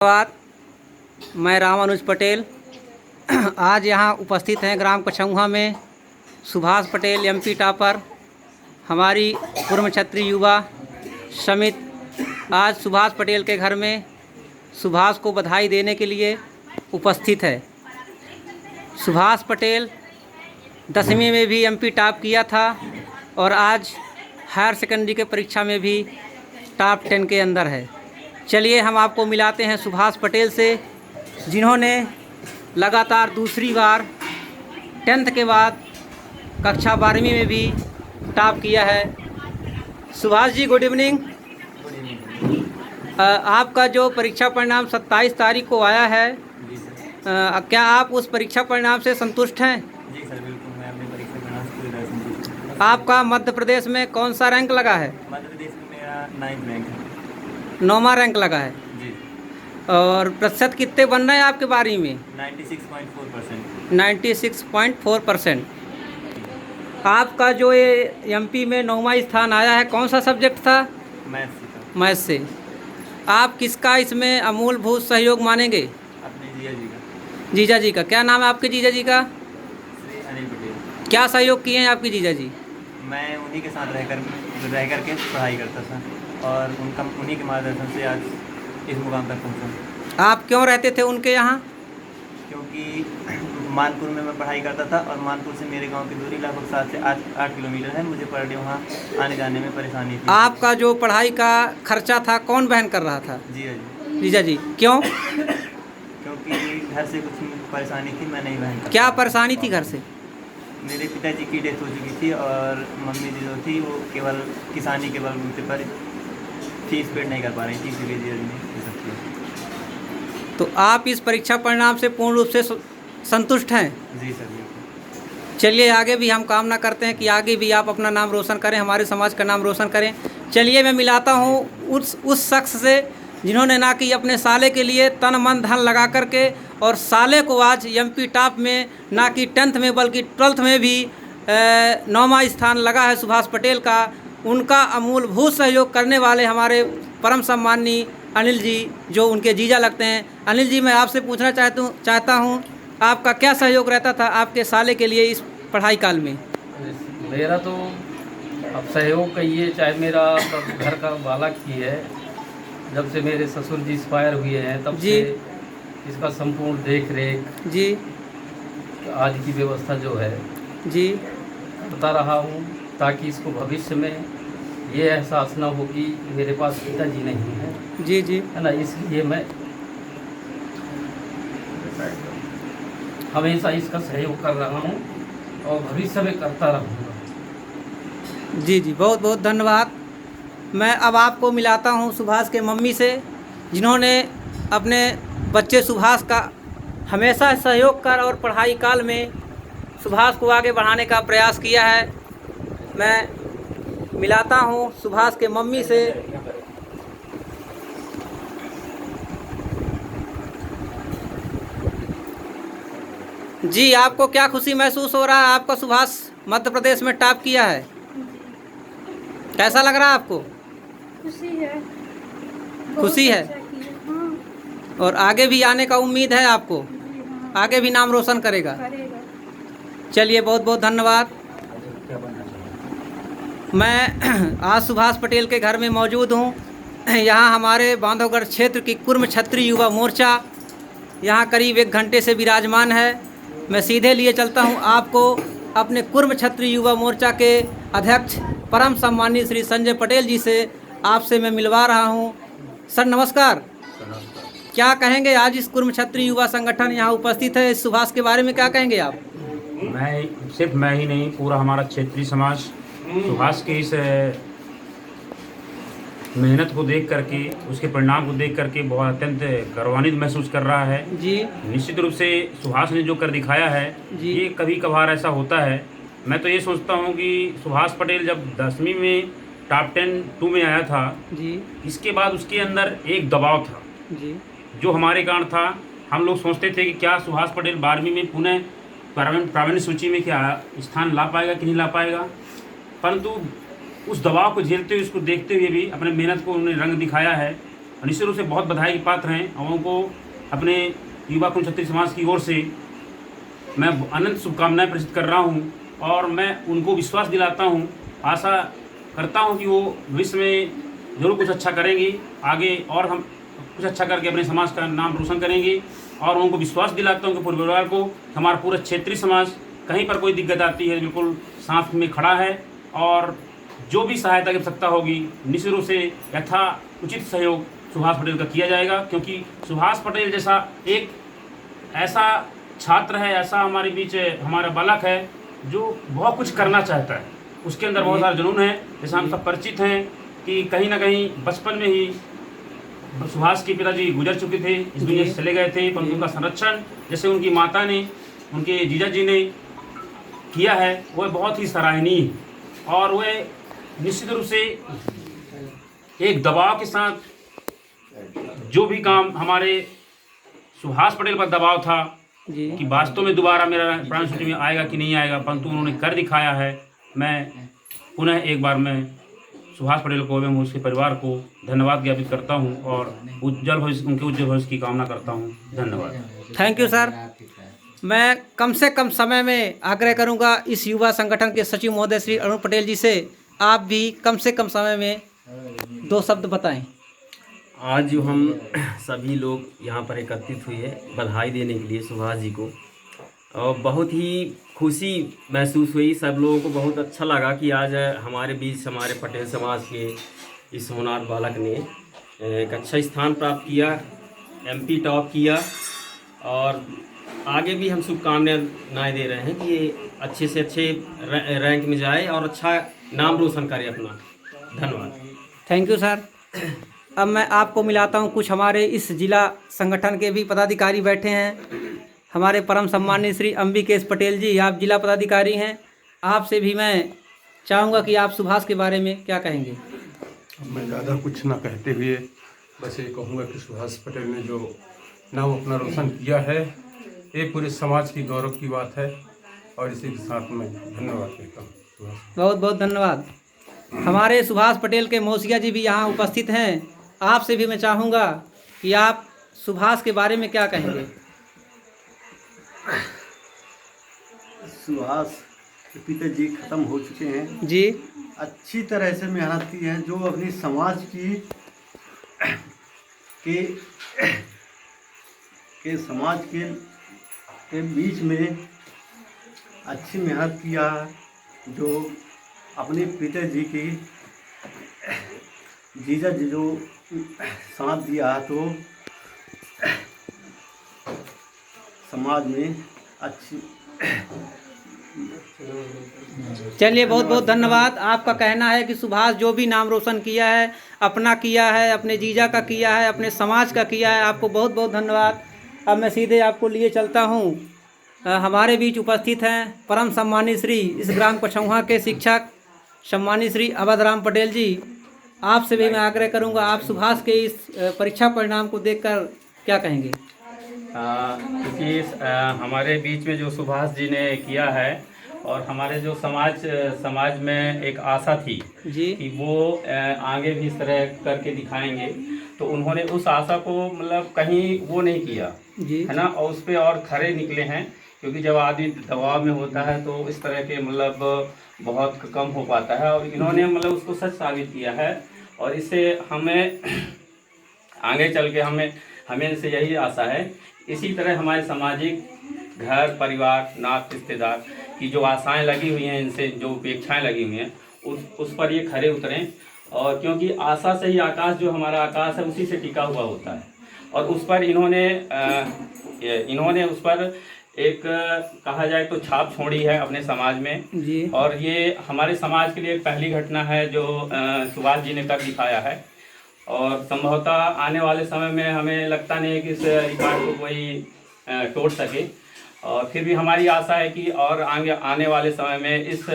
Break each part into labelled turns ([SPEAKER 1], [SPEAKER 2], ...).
[SPEAKER 1] धन्यवाद। मैं रामानुज पटेल आज यहाँ उपस्थित हैं ग्राम कछौहा में सुभाष पटेल एमपी टॉपर हमारी पूर्व क्षत्रिय युवा समिति आज सुभाष पटेल के घर में सुभाष को बधाई देने के लिए उपस्थित है। सुभाष पटेल 10वीं में भी एमपी टॉप किया था और आज हायर सेकेंडरी के परीक्षा में भी टॉप 10 के अंदर है। चलिए हम आपको मिलाते हैं सुभाष पटेल से, जिन्होंने लगातार दूसरी बार 10th के बाद कक्षा 12वीं में भी टॉप किया है। Subhash ji good evening. आपका जो परीक्षा परिणाम 27 तारीख को आया है, क्या आप उस परीक्षा परिणाम से संतुष्ट हैं?
[SPEAKER 2] जी सर, बिल्कुल मैं अपने परीक्षा परिणाम से पूरी तरह संतुष्ट हूँ।
[SPEAKER 1] आपका मध्य प्रदेश में कौन सा रैंक लगा है?
[SPEAKER 2] मध्य प्रदेश में मेरा 9th रैंक है।
[SPEAKER 1] 9वां रैंक लगा है।
[SPEAKER 2] जी।
[SPEAKER 1] और प्रतिशत कितने बन रहे हैं आपके 12वीं में?
[SPEAKER 2] 96.4%।
[SPEAKER 1] 96.4%। आपका जो ये एमपी में 9वां स्थान आया है, कौन सा सब्जेक्ट था? मैथ्स से। आप किसका इसमें अमूलभूत सहयोग मानेंगे?
[SPEAKER 2] अपने जीजा जी का।
[SPEAKER 1] जीजा जी का। क्या नाम है आपके जीजा जी का?
[SPEAKER 2] श्री अनिल पटेल।
[SPEAKER 1] क्या सहयोग किए हैं आपके जीजा जी?
[SPEAKER 2] मैं उन्हीं के साथ रह कर के पढ़ाई करता था और उन्हीं के मार्गदर्शन से आज इस मुकाम तक पहुँचा।
[SPEAKER 1] आप क्यों रहते थे उनके यहाँ?
[SPEAKER 2] क्योंकि मानपुर में मैं पढ़ाई करता था और मानपुर से मेरे गांव की दूरी लगभग 7 से 8 किलोमीटर है। मुझे पर डे वहाँ आने जाने में परेशानी थी।
[SPEAKER 1] आपका जो पढ़ाई का खर्चा था कौन वहन कर रहा था?
[SPEAKER 2] जीजा जी।
[SPEAKER 1] जीजा जी। क्यों?
[SPEAKER 2] क्योंकि घर से कुछ परेशानी थी, मैं नहीं वहन कर।
[SPEAKER 1] क्या परेशानी थी घर से?
[SPEAKER 2] मेरे पिताजी की डेथ हो चुकी थी और मम्मी जी जो थी वो केवल किसानी के बलबूते पर फीस पेड नहीं कर पा रही थी, इसलिए जीजा जी ने ये सब किया।
[SPEAKER 1] तो आप इस परीक्षा परिणाम से पूर्ण रूप से संतुष्ट हैं?
[SPEAKER 2] जी सर, बिल्कुल।
[SPEAKER 1] चलिए आगे भी हम कामना करते हैं कि आगे भी आप अपना नाम रोशन करें, हमारे समाज का नाम रोशन करें। चलिए मैं मिलाता हूँ उस शख्स से जिन्होंने ना कि अपने साले के लिए तन मन धन लगा करके और साले को आज एमपी टॉप में ना कि 10th में बल्कि 12th में भी 9वां स्थान लगा है सुभाष पटेल का। उनका अमूलभूत सहयोग करने वाले हमारे परम सम्माननीय अनिल जी, जो उनके जीजा लगते हैं। अनिल जी, मैं आपसे पूछना चाहता हूँ आपका क्या सहयोग रहता था आपके साले के लिए इस पढ़ाई काल में?
[SPEAKER 3] मेरा तो अब सहयोग कहिए, चाहे मेरा घर का बालक ही है, जब से मेरे ससुर जी एक्सपायर हुए हैं तब
[SPEAKER 1] जी।
[SPEAKER 3] से इसका संपूर्ण देख रेख
[SPEAKER 1] जी
[SPEAKER 3] आज की व्यवस्था जो है
[SPEAKER 1] जी
[SPEAKER 3] करता रहा हूँ, ताकि इसको भविष्य में ये एहसास न हो कि मेरे पास पिताजी नहीं है।
[SPEAKER 1] जी जी
[SPEAKER 3] है ना, इसलिए मैं हमेशा इसका सहयोग कर रहा हूँ और भविष्य में करता रहूँगा।
[SPEAKER 1] जी जी, बहुत बहुत धन्यवाद। मैं अब आपको मिलाता हूँ सुभाष के मम्मी से, जिन्होंने अपने बच्चे सुभाष का हमेशा सहयोग कर और पढ़ाई काल में सुभाष को आगे बढ़ाने का प्रयास किया है। मैं मिलाता हूँ सुभाष के मम्मी से। जी, आपको क्या खुशी महसूस हो रहा है? आपका सुभाष मध्य प्रदेश में टॉप किया है, कैसा लग रहा है आपको?
[SPEAKER 4] खुशी है।
[SPEAKER 1] खुशी है।
[SPEAKER 4] हाँ।
[SPEAKER 1] और आगे भी आने का उम्मीद है आपको?
[SPEAKER 4] जी हाँ,
[SPEAKER 1] आगे भी नाम रोशन करेगा।
[SPEAKER 4] करेगा।
[SPEAKER 1] चलिए बहुत बहुत धन्यवाद। मैं आज सुभाष पटेल के घर में मौजूद हूँ। यहाँ हमारे बांधवगढ़ क्षेत्र की कुर्म क्षत्रिय युवा मोर्चा यहाँ करीब 1 घंटे से विराजमान है। मैं सीधे लिए चलता हूँ आपको अपने कुर्म क्षत्रिय युवा मोर्चा के अध्यक्ष परम सम्मानीय श्री संजय पटेल जी से आपसे मैं मिलवा रहा हूँ। सर नमस्कार। क्या कहेंगे, आज इस कुर्म क्षत्रिय युवा संगठन यहाँ उपस्थित है, इस सुभाष के बारे में क्या कहेंगे आप?
[SPEAKER 5] सिर्फ मैं ही नहीं, पूरा हमारा क्षेत्रीय समाज सुभाष के इस मेहनत को देख करके, उसके परिणाम को देख करके बहुत अत्यंत गौरवान्वित महसूस कर रहा है।
[SPEAKER 1] जी।
[SPEAKER 5] निश्चित रूप से सुभाष ने जो कर दिखाया है
[SPEAKER 1] जी।
[SPEAKER 5] ये कभी कभार ऐसा होता है। मैं तो ये सोचता हूँ कि सुभाष पटेल जब 10वीं में टॉप 10 में आया था
[SPEAKER 1] जी
[SPEAKER 5] इसके बाद उसके अंदर एक दबाव था
[SPEAKER 1] जी
[SPEAKER 5] जो हमारे कारण था। हम लोग सोचते थे कि क्या सुभाष पटेल 12वीं में पुनः प्रावीण्य सूची में क्या स्थान ला पाएगा कि नहीं ला पाएगा, परंतु उस दबाव को झेलते हुए, उसको देखते हुए भी अपने मेहनत को उन्होंने रंग दिखाया है और निश्चित रूप से बहुत बधाई के पात्र हैं। और उनको अपने युवा कुल क्षत्रिय समाज की ओर से मैं अनंत शुभकामनाएं प्रेषित कर रहा हूं और मैं उनको विश्वास दिलाता हूं, आशा करता हूं कि वो भविष्य में जरूर कुछ अच्छा करेंगे आगे, और हम कुछ अच्छा करके अपने समाज का नाम रोशन करेंगे। और उनको विश्वास दिलाता हूं कि पूरे परिवार को, हमारा पूरा क्षेत्रीय समाज कहीं पर कोई दिक्कत आती है बिल्कुल साथ में खड़ा है, और जो भी सहायता की आवश्यकता होगी निश्चित रूप से यथा उचित सहयोग सुभाष पटेल का किया जाएगा। क्योंकि सुभाष पटेल जैसा एक ऐसा छात्र है, ऐसा हमारे बीच हमारा बालक है जो बहुत कुछ करना चाहता है, उसके अंदर बहुत सारा जुनून है। जैसा हम सब परिचित हैं कि कहीं ना कहीं बचपन में ही सुभाष के पिताजी गुजर चुके थे, इस दुनिया से चले गए थे, परंतु उनका संरक्षण जैसे उनकी माता ने, उनके जीजा जी ने किया है वह बहुत ही सराहनीय है। और वह निश्चित रूप से एक दबाव के साथ जो भी काम हमारे सुभाष पटेल पर दबाव था
[SPEAKER 1] जी
[SPEAKER 5] कि वास्तव में दोबारा मेरा प्राण सूची में आएगा कि नहीं आएगा, परंतु उन्होंने कर दिखाया है। मैं पुनः एक बार मैं सुभाष पटेल को एवं उसके परिवार को धन्यवाद ज्ञापित करता हूं और उज्जवल भविष्य, उनके उज्जवल भविष्य की कामना करता हूं। धन्यवाद।
[SPEAKER 1] Thank you sir. मैं कम से कम समय में आग्रह करूंगा इस युवा संगठन के सचिव महोदय श्री अरुण पटेल जी से, आप भी कम से कम समय में 2 शब्द बताएं।
[SPEAKER 6] आज जो हम सभी लोग यहाँ पर एकत्रित हुए हैं बधाई देने के लिए सुभाष जी को, और बहुत ही खुशी महसूस हुई। सब लोगों को बहुत अच्छा लगा कि आज हमारे बीच हमारे पटेल समाज के इस होनहार बालक ने एक अच्छा स्थान प्राप्त किया, एमपी टॉप किया, और आगे भी हम शुभकामनाएं दे रहे हैं कि ये अच्छे से अच्छे रैंक में जाए और अच्छा नाम रोशन करे अपना। धन्यवाद।
[SPEAKER 1] Thank you sir. अब मैं आपको मिलाता हूं कुछ हमारे इस जिला संगठन के भी पदाधिकारी बैठे हैं। हमारे परम सम्मानीय श्री अंबिकेश पटेल जी, आप जिला पदाधिकारी हैं, आपसे भी मैं चाहूँगा कि आप सुभाष के बारे में क्या कहेंगे।
[SPEAKER 7] मैं ज़्यादा कुछ ना कहते हुए बस ये कहूँगा कि सुभाष पटेल ने जो नाम अपना रोशन किया है ये पूरे समाज की गौरव की बात है, और इसी के साथ मैं धन्यवाद कहता हूँ।
[SPEAKER 1] बहुत बहुत धन्यवाद। हमारे सुभाष पटेल के मौसिया जी भी यहाँ उपस्थित हैं, आपसे भी मैं चाहूँगा कि आप सुभाष के बारे में क्या कहेंगे।
[SPEAKER 8] सुभाष के पिताजी खत्म हो चुके हैं
[SPEAKER 1] जी।
[SPEAKER 8] अच्छी तरह से मेहनत की है, जो अपनी समाज के समाज के बीच में अच्छी मेहनत किया, जो अपने पिताजी की जीजा जी जो साथ दिया, तो समाज में अच्छी।
[SPEAKER 1] चलिए बहुत बहुत धन्यवाद। आपका कहना है कि सुभाष जो भी नाम रोशन किया है, अपना किया है, अपने जीजा का किया है, अपने समाज का किया है, आपको बहुत बहुत धन्यवाद। अब मैं सीधे आपको लिए चलता हूँ। हमारे बीच उपस्थित हैं परम सम्मानित श्री इस ग्राम कछौहा के शिक्षक सम्मानित श्री अवध राम पटेल जी, आपसे भी मैं आग्रह करूँगा, आप सुभाष के इस परीक्षा परिणाम को देखकर क्या कहेंगे।
[SPEAKER 3] क्योंकि हमारे बीच में जो सुभाष जी ने किया है, और हमारे जो समाज में एक आशा थी
[SPEAKER 1] जी
[SPEAKER 3] कि वो आगे भी इस तरह करके दिखाएंगे, तो उन्होंने उस आशा को मतलब कहीं वो नहीं किया
[SPEAKER 1] जी,
[SPEAKER 3] है ना, और उस पर और खरे निकले हैं। क्योंकि जब आदमी दबाव में होता है तो इस तरह के मतलब बहुत कम हो पाता है, और इन्होंने मतलब उसको सच साबित किया है। और इससे हमें आगे चल के हमें से यही आशा है, इसी तरह हमारे सामाजिक घर परिवार नात रिश्तेदार की जो आशाएं लगी हुई हैं, इनसे जो अपेक्षाएं लगी हुई हैं, उस पर ये खरे उतरें। और क्योंकि आशा से ही आकाश, जो हमारा आकाश है उसी से टिका हुआ होता है, और उस पर इन्होंने उस पर एक कहा जाए तो छाप छोड़ी है अपने समाज में
[SPEAKER 1] जी।
[SPEAKER 3] और ये हमारे समाज के लिए एक पहली घटना है जो सुभाष जी ने कर दिखाया है। और संभवतः आने वाले समय में हमें लगता नहीं है कि इस रिकॉर्ड को कोई तोड़ सके, और फिर भी हमारी आशा है कि और आने वाले समय में इस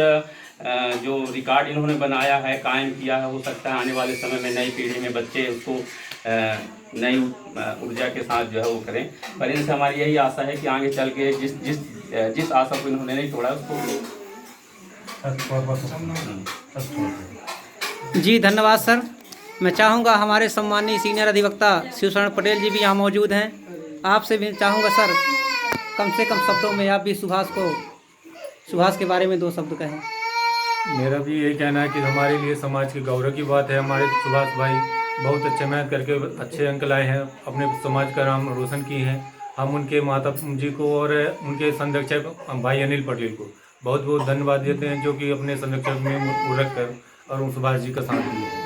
[SPEAKER 3] जो रिकॉर्ड इन्होंने बनाया है, कायम किया है, हो सकता है आने वाले समय में नई पीढ़ी में बच्चे उसको नई ऊर्जा के साथ जो है वो करें। पर इनसे हमारी यही आशा है कि आगे चल के जिस आशा को इन्होंने नहीं तोड़ा उसको।
[SPEAKER 1] जी धन्यवाद सर। मैं चाहूँगा हमारे सम्मानीय सीनियर अधिवक्ता शिवशरण पटेल जी भी यहाँ मौजूद हैं। आपसे भी चाहूँगा सर, कम से कम शब्दों में आप भी सुभाष के बारे में 2 शब्द कहें।
[SPEAKER 9] मेरा भी यही कहना है कि हमारे लिए समाज के गौरव की बात है। हमारे सुभाष भाई बहुत अच्छे मेहनत करके अच्छे अंक लाए हैं, अपने समाज का नाम रोशन किए हैं। हम उनके माता जी को और उनके संरक्षक भाई अनिल पटेल को बहुत बहुत धन्यवाद देते हैं, जो कि अपने संरक्षक में रख कर और उन सुभाष जी का साथ दिए हैं।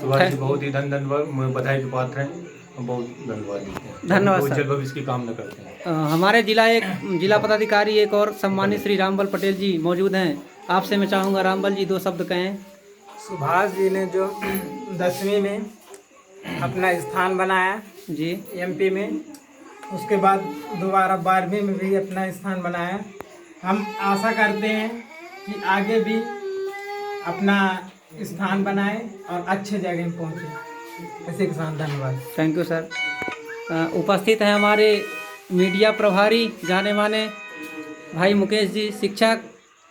[SPEAKER 9] सुभाष जी बहुत ही धन्यवाद, बधाई के पात्र हैं, बहुत धन्यवाद देते हैं।
[SPEAKER 1] धन्यवाद
[SPEAKER 9] उज्जवल
[SPEAKER 1] सर।
[SPEAKER 9] भविष्य की कामना करते हैं।
[SPEAKER 1] हमारे जिला पदाधिकारी एक और सम्मानित श्री रामबल पटेल जी मौजूद हैं। आपसे मैं चाहूँगा रामबल जी 2 शब्द कहें।
[SPEAKER 10] सुभाष जी ने जो 10वीं में अपना स्थान बनाया
[SPEAKER 1] जी
[SPEAKER 10] एमपी में, उसके बाद दोबारा 12वीं में भी अपना स्थान बनाया। हम आशा करते हैं कि आगे भी अपना स्थान बनाए और अच्छे जगह में पहुँचे। इसी के साथ धन्यवाद।
[SPEAKER 1] Thank you sir. उपस्थित हैं हमारे मीडिया प्रभारी जाने माने भाई मुकेश जी, शिक्षक।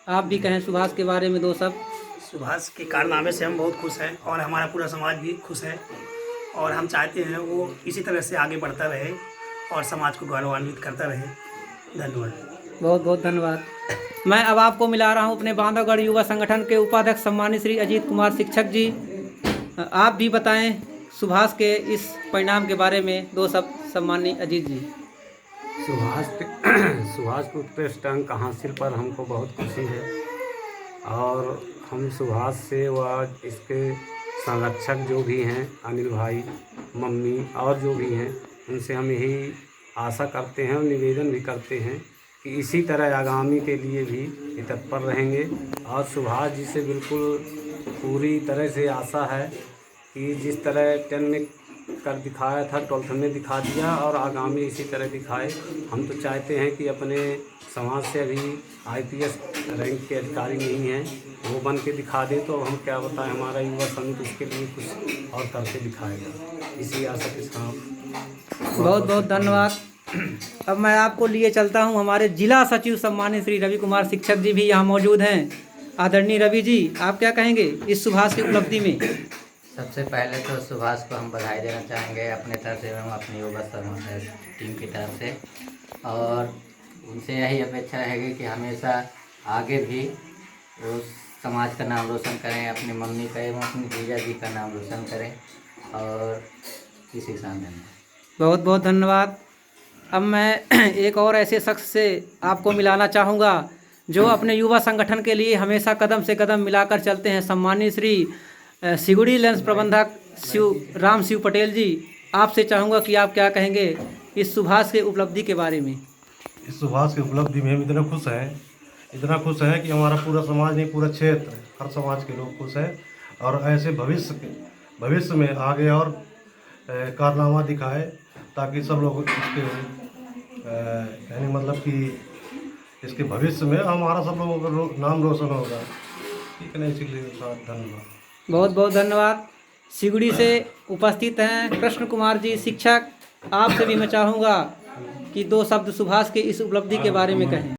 [SPEAKER 1] आप भी कहें सुभाष के बारे में 2 शब्द।
[SPEAKER 11] सुभाष के कारनामे से हम बहुत खुश हैं और हमारा पूरा समाज भी खुश है, और हम चाहते हैं वो इसी तरह से आगे बढ़ता रहे और समाज को गौरवान्वित करता रहे। धन्यवाद।
[SPEAKER 1] बहुत बहुत धन्यवाद। मैं अब आपको मिला रहा हूं अपने बांधवगढ़ युवा संगठन के उपाध्यक्ष सम्मानित श्री अजीत कुमार शिक्षक जी। आप भी बताएं सुभाष के इस परिणाम के बारे में 2 शब्द सम्मानित अजीत जी।
[SPEAKER 12] सुभाष को उत्कृष्ट अंक हासिल पर हमको बहुत खुशी है, और हम सुभाष से व इसके संरक्षक जो भी हैं अनिल भाई, मम्मी और जो भी हैं, उनसे हम यही आशा करते हैं और निवेदन भी करते हैं कि इसी तरह आगामी के लिए भी तत्पर रहेंगे। और सुभाष जी से बिल्कुल पूरी तरह से आशा है कि जिस तरह 10 में कर दिखाया था 12th में दिखा दिया, और आगामी इसी तरह दिखाए। हम तो चाहते हैं कि अपने समाज से अभी IPS रैंक के अधिकारी नहीं हैं, वो बन के दिखा दे, तो हम क्या बताएं, हमारा युवा समिति उसके लिए कुछ और करके दिखाएगा। इसी आशा के साथ
[SPEAKER 1] बहुत बहुत धन्यवाद। अब मैं आपको लिए चलता हूं, हमारे जिला सचिव सम्मानित श्री रवि कुमार शिक्षक जी भी यहाँ मौजूद हैं। आदरणीय रवि जी, आप क्या कहेंगे इस सुभाष की उपलब्धि में?
[SPEAKER 13] सबसे पहले तो सुभाष को हम बधाई देना चाहेंगे अपने तरफ से एवं अपनी योगा टीम की तरफ से, और उनसे यही अपेक्षा रहेगी कि हमेशा आगे भी वो समाज का नाम रोशन करें, अपनी मम्मी का एवं अपनी जीजा जी का नाम रोशन करें, और इसी सामने
[SPEAKER 1] बहुत बहुत धन्यवाद। अब मैं एक और ऐसे शख्स से आपको मिलाना चाहूँगा जो अपने युवा संगठन के लिए हमेशा कदम से कदम मिलाकर चलते हैं। सम्मानित श्री सिगुड़ी लेंस प्रबंधक राम शिव पटेल जी, आपसे चाहूँगा कि आप क्या कहेंगे इस सुभाष के उपलब्धि के बारे में?
[SPEAKER 14] इस सुभाष की उपलब्धि में हम इतना खुश हैं कि हमारा पूरा समाज नहीं, पूरा क्षेत्र, हर समाज के लोग खुश हैं, और ऐसे भविष्य में आगे और कारनामा दिखाए, ताकि सब लोग इसके यानी मतलब कि इसके भविष्य में हमारा सब लोगों का नाम रोशन होगा। ठीक है ना, इसीलिए धन्यवाद।
[SPEAKER 1] बहुत बहुत धन्यवाद। सिगुड़ी से उपस्थित हैं कृष्ण कुमार जी, शिक्षक। आपसे भी मैं चाहूँगा कि 2 शब्द सुभाष के इस उपलब्धि के बारे में कहें।